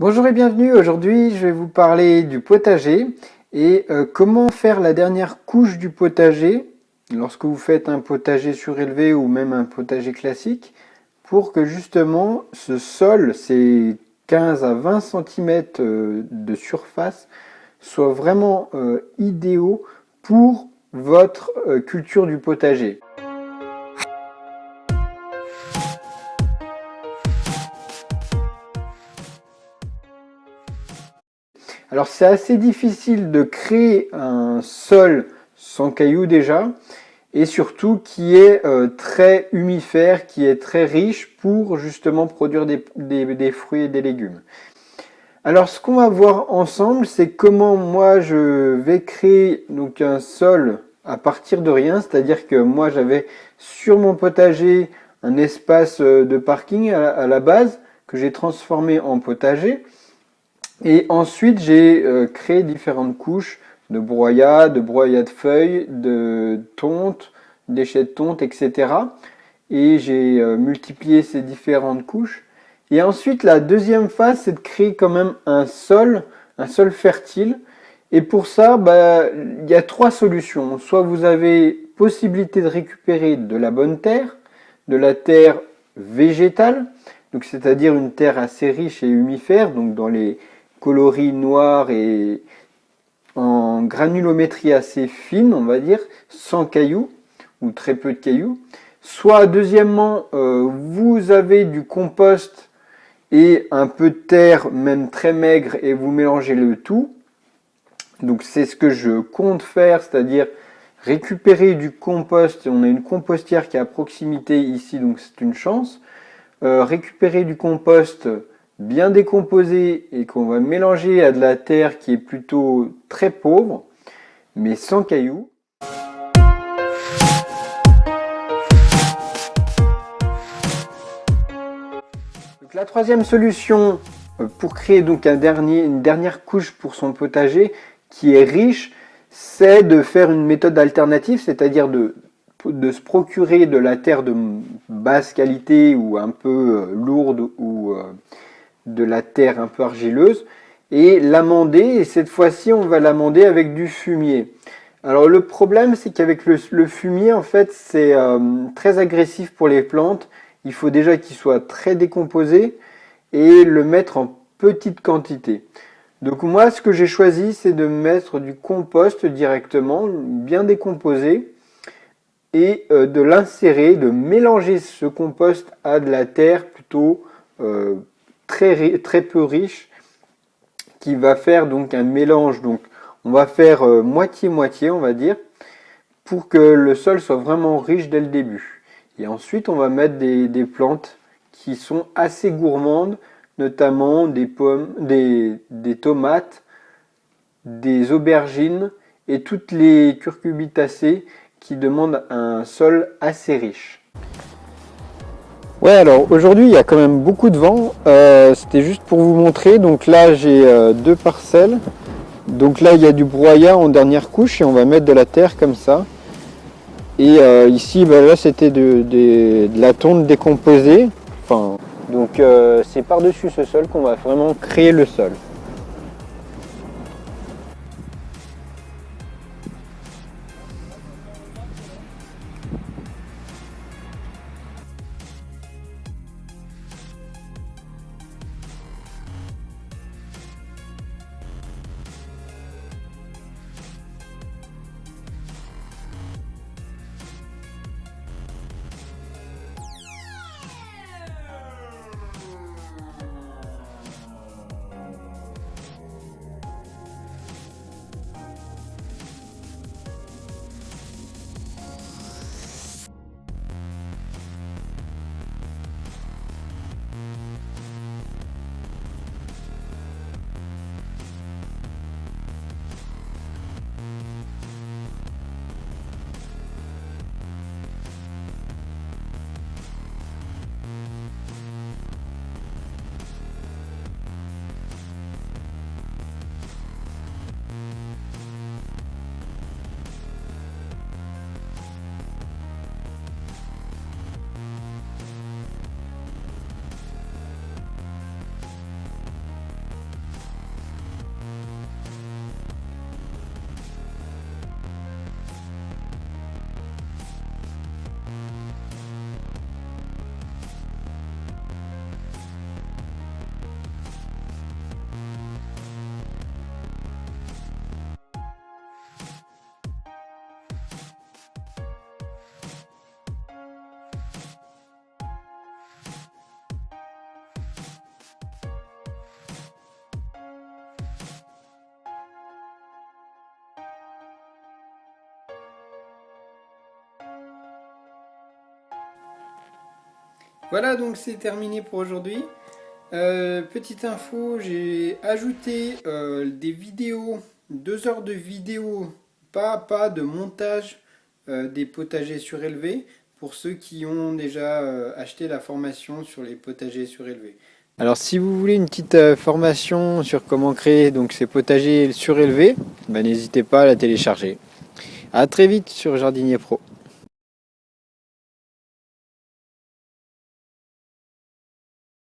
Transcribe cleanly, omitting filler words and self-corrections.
Bonjour et bienvenue, aujourd'hui je vais vous parler du potager et comment faire la dernière couche du potager lorsque vous faites un potager surélevé ou même un potager classique pour que justement ce sol, ces 15 à 20 cm de surface, soient vraiment idéaux pour votre culture du potager. Alors c'est assez difficile de créer un sol sans cailloux déjà, et surtout qui est très humifère, qui est très riche pour justement produire des fruits et des légumes. Alors ce qu'on va voir ensemble, c'est comment moi je vais créer donc un sol à partir de rien, c'est-à-dire que moi j'avais sur mon potager un espace de parking à la base que j'ai transformé en potager. Et ensuite, j'ai créé différentes couches de broyat de feuilles, de tonte, déchets de tonte, etc. Et j'ai multiplié ces différentes couches. Et ensuite, la deuxième phase, c'est de créer quand même un sol fertile. Et pour ça, il y a trois solutions. Soit vous avez possibilité de récupérer de la bonne terre, de la terre végétale, donc c'est-à-dire une terre assez riche et humifère, donc dans les coloris noirs et en granulométrie assez fine, on va dire, sans cailloux ou très peu de cailloux. Soit deuxièmement, vous avez du compost et un peu de terre, même très maigre, et vous mélangez le tout. Donc c'est ce que je compte faire, c'est-à-dire récupérer du compost. On a une compostière qui est à proximité ici, donc c'est une chance. Récupérer du compost bien décomposé et qu'on va mélanger à de la terre qui est plutôt très pauvre, mais sans cailloux. Donc la troisième solution pour créer donc une dernière couche pour son potager qui est riche, c'est de faire une méthode alternative, c'est-à-dire de se procurer de la terre de basse qualité ou un peu lourde ou de la terre un peu argileuse et l'amender, et cette fois-ci on va l'amender avec du fumier. Alors le problème c'est qu'avec le fumier en fait c'est très agressif pour les plantes, il faut déjà qu'il soit très décomposé et le mettre en petite quantité. Donc moi ce que j'ai choisi c'est de mettre du compost directement, bien décomposé, et de l'insérer, de mélanger ce compost à de la terre plutôt très peu riche, qui va faire donc un mélange. Donc on va faire moitié-moitié, on va dire, pour que le sol soit vraiment riche dès le début. Et ensuite on va mettre des plantes qui sont assez gourmandes, notamment des pommes, des tomates, des aubergines et toutes les curcubitacées qui demandent un sol assez riche. Ouais, alors aujourd'hui il y a quand même beaucoup de vent, c'était juste pour vous montrer. Donc là j'ai deux parcelles, donc là il y a du broyat en dernière couche et on va mettre de la terre comme ça. Et ici là c'était de la tonte décomposée, enfin, donc c'est par dessus ce sol qu'on va vraiment créer le sol. Voilà, donc c'est terminé pour aujourd'hui. Petite info, j'ai ajouté des vidéos, 2 heures de vidéo pas à pas de montage des potagers surélevés pour ceux qui ont déjà acheté la formation sur les potagers surélevés. Alors si vous voulez une petite formation sur comment créer donc ces potagers surélevés, n'hésitez pas à la télécharger. À très vite sur Jardinier Pro.